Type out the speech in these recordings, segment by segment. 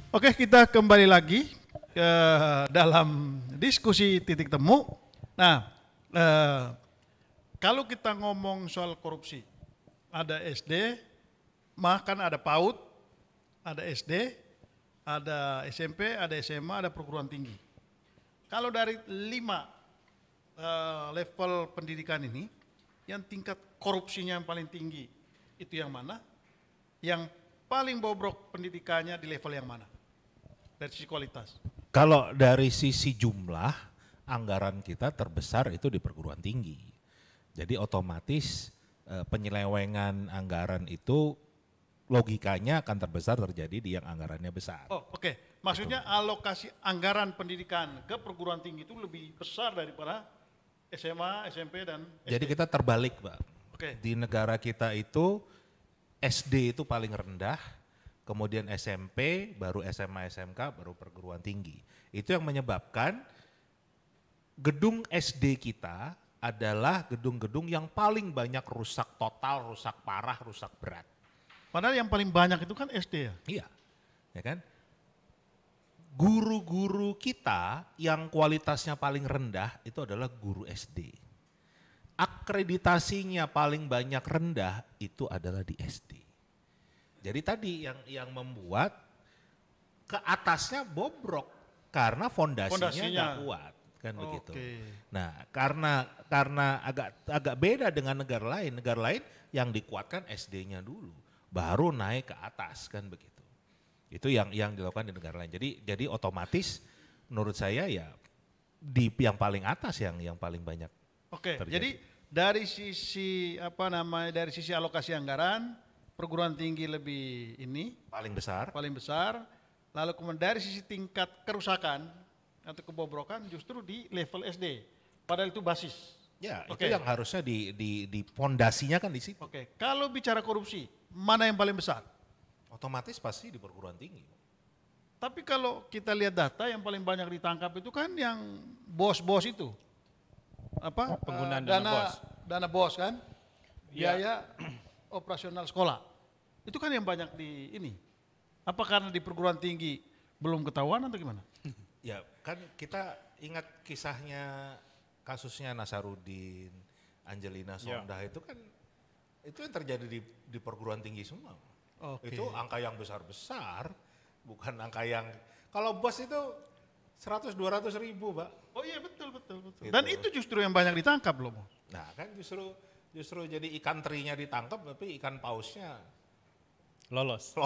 Oke, kita kembali lagi ke dalam diskusi titik temu. Nah, kalau kita ngomong soal korupsi, ada SD, bahkan ada PAUD, ada SD, ada SMP, ada SMA, ada perguruan tinggi. Kalau dari 5 level pendidikan ini, yang tingkat korupsinya yang paling tinggi itu yang mana? Yang paling bobrok pendidikannya di level yang mana? Dari sisi kualitas. Kalau dari sisi jumlah, anggaran kita terbesar itu di perguruan tinggi. Jadi otomatis penyelewengan anggaran itu logikanya akan terbesar terjadi di yang anggarannya besar. Oh, oke. Maksudnya alokasi anggaran pendidikan ke perguruan tinggi itu lebih besar daripada SMA, SMP, dan SD. Jadi kita terbalik, Pak. Oke. Di negara kita itu SD itu paling rendah, kemudian SMP, baru SMA, SMK, baru perguruan tinggi. Itu yang menyebabkan gedung SD kita adalah gedung-gedung yang paling banyak rusak total, rusak parah, rusak berat. Padahal yang paling banyak itu kan SD ya? Iya, ya kan? Guru-guru kita yang kualitasnya paling rendah itu adalah guru SD. Akreditasinya paling banyak rendah itu adalah di SD. Jadi tadi yang membuat ke atasnya bobrok karena fondasinya nggak kuat, kan begitu. Nah, karena agak beda dengan negara lain yang dikuatkan SD-nya dulu, baru naik ke atas, kan begitu. Itu yang dilakukan di negara lain. Jadi otomatis menurut saya ya di yang paling atas yang paling banyak. Oke, terjadi. jadi dari sisi dari sisi alokasi anggaran perguruan tinggi lebih paling besar. Lalu kemudian dari sisi tingkat kerusakan atau kebobrokan justru di level SD. Padahal itu basis. Ya, itu yang harusnya di pondasinya kan di situ. Oke, kalau bicara korupsi, mana yang paling besar? Otomatis pasti di perguruan tinggi. Tapi kalau kita lihat data yang paling banyak ditangkap itu kan yang bos-bos itu. Penggunaan dana bos kan? Ya. Biaya operasional sekolah. Itu kan yang banyak di ini. Apa karena di perguruan tinggi belum ketahuan atau gimana? Ya, kan kita ingat kisahnya kasusnya Nasaruddin, Angelina Sondah itu kan itu yang terjadi di perguruan tinggi semua. Itu angka yang besar-besar, bukan angka yang kalau bos itu 100-200 ribu, Pak. Oh iya betul. Gitu. Dan itu justru yang banyak ditangkap loh. Nah kan justru jadi ikan terinya ditangkap tapi ikan pausnya lolos.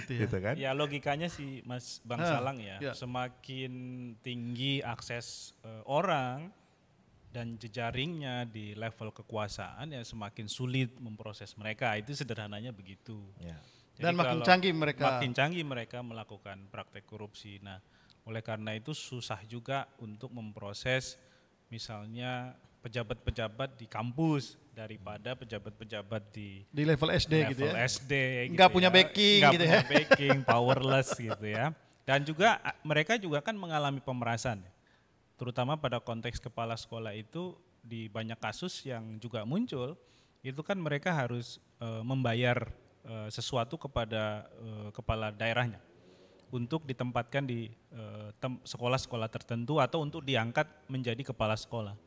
Gitu kan? Ya logikanya sih Mas Bang Salang ya, semakin tinggi akses orang dan jejaringnya di level kekuasaan ya semakin sulit memproses mereka, itu sederhananya begitu. Ya. Jadi dan makin canggih mereka. Makin canggih mereka melakukan praktek korupsi. Nah, oleh karena itu susah juga untuk memproses misalnya pejabat-pejabat di kampus daripada pejabat-pejabat di level SD level gitu ya. SD gitu nggak punya backing nggak gitu punya ya. backing, powerless gitu ya. Dan juga mereka juga kan mengalami pemerasan. Terutama pada konteks kepala sekolah itu di banyak kasus yang juga muncul, itu kan mereka harus membayar sesuatu kepada kepala daerahnya untuk ditempatkan di sekolah-sekolah tertentu atau untuk diangkat menjadi kepala sekolah.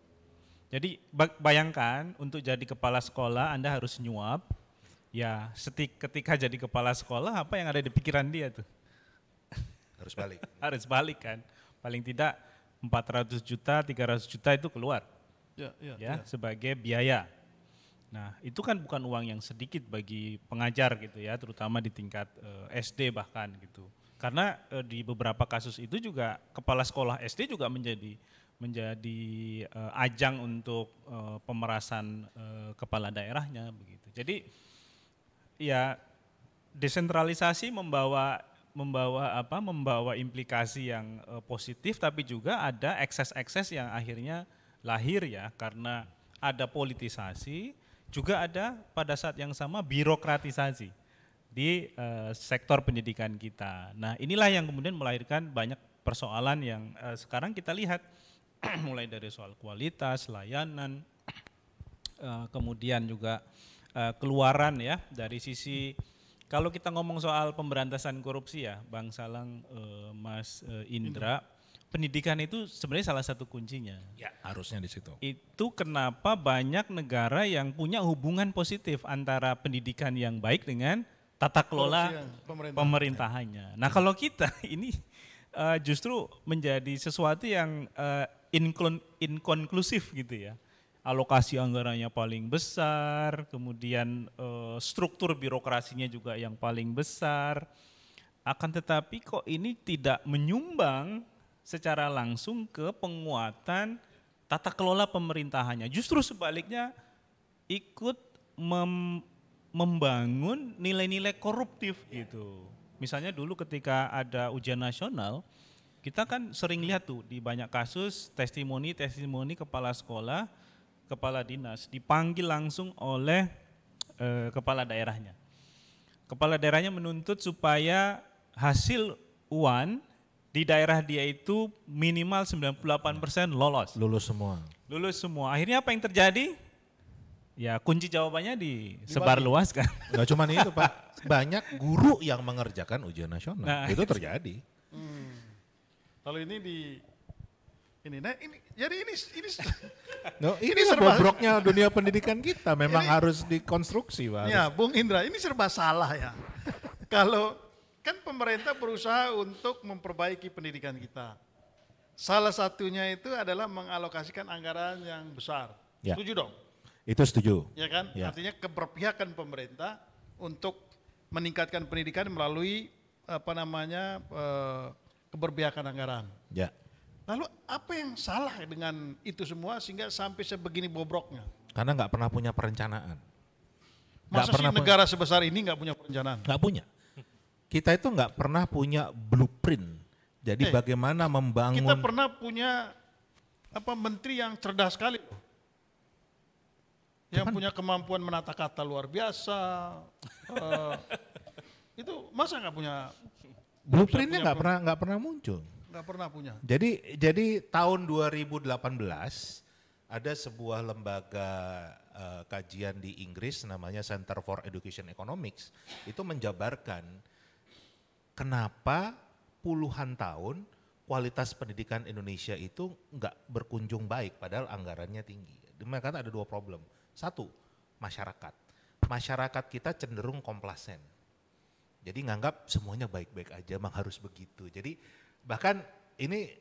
Jadi bayangkan untuk jadi kepala sekolah Anda harus nyuap, ya ketika jadi kepala sekolah apa yang ada di pikiran dia tuh? Harus balik. Harus balik kan, paling tidak 400 juta, 300 juta itu keluar ya sebagai biaya. Nah itu kan bukan uang yang sedikit bagi pengajar gitu ya, terutama di tingkat SD bahkan gitu. Karena di beberapa kasus itu juga kepala sekolah SD juga menjadi ajang untuk pemerasan kepala daerahnya begitu. Jadi ya desentralisasi membawa implikasi yang positif, tapi juga ada ekses-ekses yang akhirnya lahir ya karena ada politisasi, juga ada pada saat yang sama birokratisasi di sektor pendidikan kita. Nah inilah yang kemudian melahirkan banyak persoalan yang sekarang kita lihat mulai dari soal kualitas, layanan, kemudian juga keluaran ya dari sisi Kalau kita ngomong soal pemberantasan korupsi ya, Bang Salang, Mas Indra, pendidikan itu sebenarnya salah satu kuncinya. Ya, harusnya di situ. Itu kenapa banyak negara yang punya hubungan positif antara pendidikan yang baik dengan tata kelola pemerintahannya. Nah kalau kita ini justru menjadi sesuatu yang inkonklusif gitu ya. Alokasi anggarannya paling besar, kemudian struktur birokrasinya juga yang paling besar. Akan tetapi kok ini tidak menyumbang secara langsung ke penguatan tata kelola pemerintahannya. Justru sebaliknya ikut membangun nilai-nilai koruptif gitu. Misalnya dulu ketika ada ujian nasional, kita kan sering lihat tuh di banyak kasus testimoni kepala sekolah, kepala dinas dipanggil langsung oleh kepala daerahnya. Kepala daerahnya menuntut supaya hasil UAN di daerah dia itu minimal 98% lolos. Lulus semua. Lulus semua. Akhirnya apa yang terjadi? Ya kunci jawabannya disebarluaskan. Nggak cuma itu Pak, banyak guru yang mengerjakan ujian nasional. Nah, itu terjadi. Kalau ini jadi ini No, ini bobroknya dunia pendidikan kita, memang harus dikonstruksi Pak. Ya, Bung Indra, ini serba salah ya. Kalau kan pemerintah berusaha untuk memperbaiki pendidikan kita. Salah satunya itu adalah mengalokasikan anggaran yang besar. Ya. Setuju dong? Itu setuju. Ya kan? Ya. Artinya keberpihakan pemerintah untuk meningkatkan pendidikan melalui keberpihakan anggaran. Ya. Lalu apa yang salah dengan itu semua sehingga sampai sebegini bobroknya? Karena nggak pernah punya perencanaan. Masa sih negara sebesar ini nggak punya perencanaan? Nggak punya. Kita itu nggak pernah punya blueprint. Jadi bagaimana membangun. Kita pernah punya menteri yang cerdas sekali. Yang punya kemampuan menata kata luar biasa. Itu masa nggak punya? Blueprintnya nggak pernah muncul. Nggak pernah punya. Jadi tahun 2018 ada sebuah lembaga kajian di Inggris namanya Center for Education Economics itu menjabarkan kenapa puluhan tahun kualitas pendidikan Indonesia itu nggak berkunjung baik padahal anggarannya tinggi. Mereka kata ada dua problem. Satu, masyarakat. Masyarakat kita cenderung komplasen. Jadi nganggap semuanya baik-baik aja, emang harus begitu. Jadi bahkan ini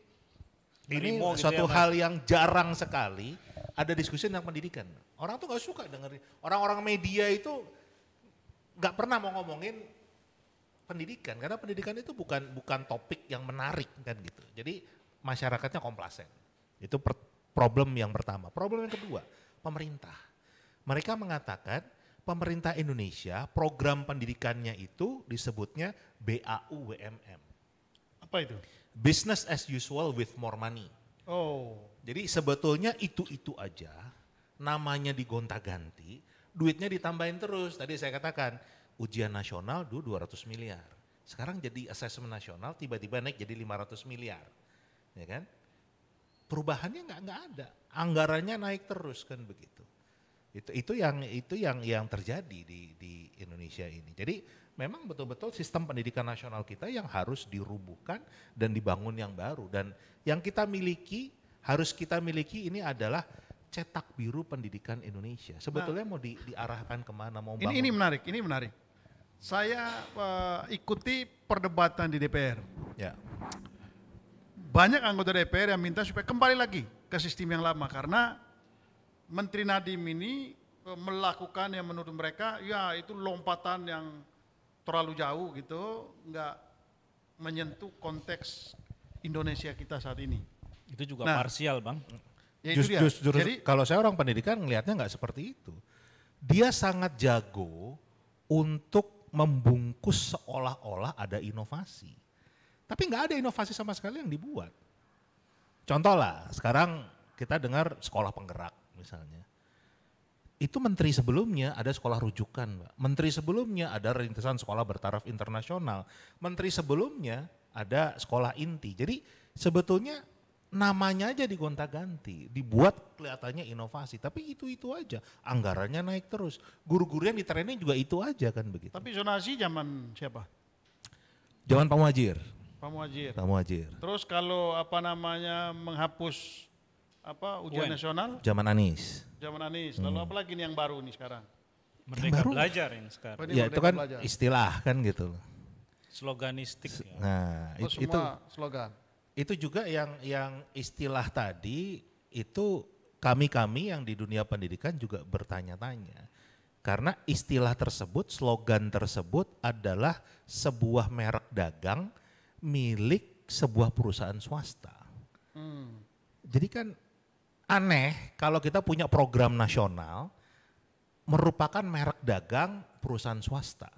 suatu hal yang jarang sekali ada diskusi tentang pendidikan. Orang tuh gak suka dengerin. Orang-orang media itu gak pernah mau ngomongin pendidikan karena pendidikan itu bukan topik yang menarik kan gitu. Jadi masyarakatnya komplasen. Itu problem yang pertama. Problem yang kedua, pemerintah. Mereka mengatakan pemerintah Indonesia program pendidikannya itu disebutnya BAU-WMM. Apa itu? Business as usual with more money. Oh. Jadi sebetulnya itu aja, namanya digonta-ganti, duitnya ditambahin terus. Tadi saya katakan ujian nasional dulu 200 miliar. Sekarang jadi asesmen nasional tiba-tiba naik jadi 500 miliar. Ya kan? Perubahannya nggak ada. Anggarannya naik terus kan begitu. Itu yang terjadi di Indonesia ini. Jadi memang betul-betul sistem pendidikan nasional kita yang harus dirubuhkan dan dibangun yang baru. Dan yang harus kita miliki ini adalah cetak biru pendidikan Indonesia. Sebetulnya mau diarahkan kemana, mau bangun. Ini menarik. Saya ikuti perdebatan di DPR. Ya. Banyak anggota DPR yang minta supaya kembali lagi ke sistem yang lama karena Menteri Nadiem ini melakukan yang menurut mereka ya itu lompatan yang terlalu jauh gitu, nggak menyentuh konteks Indonesia kita saat ini. Itu juga parsial Bang. Ya justru kalau saya orang pendidikan ngelihatnya nggak seperti itu. Dia sangat jago untuk membungkus seolah-olah ada inovasi. Tapi nggak ada inovasi sama sekali yang dibuat. Contoh lah, sekarang kita dengar sekolah penggerak misalnya. Itu menteri sebelumnya ada sekolah rujukan, Mbak. Menteri sebelumnya ada rintisan sekolah bertaraf internasional. Menteri sebelumnya ada sekolah inti. Jadi sebetulnya namanya aja digonta-ganti, dibuat kelihatannya inovasi, tapi itu aja, anggarannya naik terus, guru-guru yang di training juga itu aja kan begitu. Tapi zonasi zaman siapa? Zaman Pak Muhadjir. Pak Muhadjir. Pak Muhadjir. Terus kalau menghapus ujian nasional? Zaman Anies. Zaman Anies. Lalu apa lagi nih yang baru nih sekarang? Merdeka Belajar yang sekarang. Ya itu kan belajar. Istilah kan gitu. Sloganistik. Ya. Nah itu slogan. Itu juga yang istilah tadi itu kami yang di dunia pendidikan juga bertanya-tanya. Karena istilah tersebut, slogan tersebut adalah sebuah merek dagang milik sebuah perusahaan swasta. Jadi kan aneh kalau kita punya program nasional merupakan merek dagang perusahaan swasta.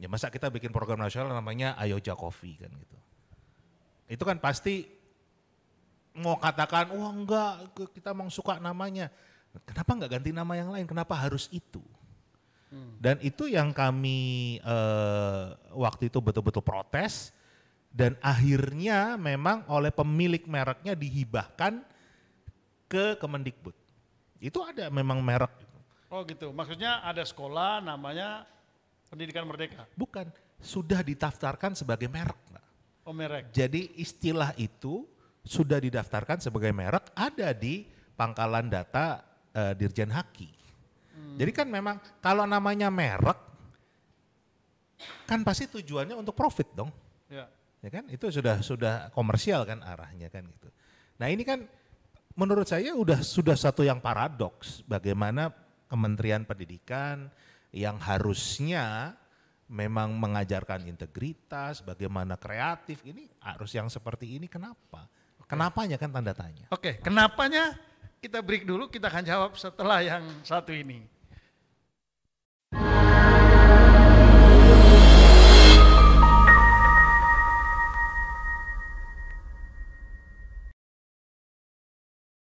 Ya masa kita bikin program nasional namanya Ayoja Coffee kan gitu. Itu kan pasti mau katakan, wah enggak kita emang suka namanya. Kenapa enggak ganti nama yang lain, kenapa harus itu? Dan itu yang kami waktu itu betul-betul protes dan akhirnya memang oleh pemilik mereknya dihibahkan ke Kemendikbud. Itu ada memang merek. Oh gitu, maksudnya ada sekolah namanya Pendidikan Merdeka? Bukan, sudah didaftarkan sebagai merek. Oh merek. Jadi istilah itu sudah didaftarkan sebagai merek ada di pangkalan data Dirjen Haki. Jadi kan memang kalau namanya merek kan pasti tujuannya untuk profit dong. Ya kan itu sudah komersial kan arahnya kan gitu. Nah ini kan menurut saya sudah satu yang paradoks bagaimana Kementerian Pendidikan yang harusnya memang mengajarkan integritas, bagaimana kreatif, ini harus yang seperti ini kenapa? Kenapanya kan tanda tanya. Oke, kenapanya kita break dulu, kita akan jawab setelah yang satu ini.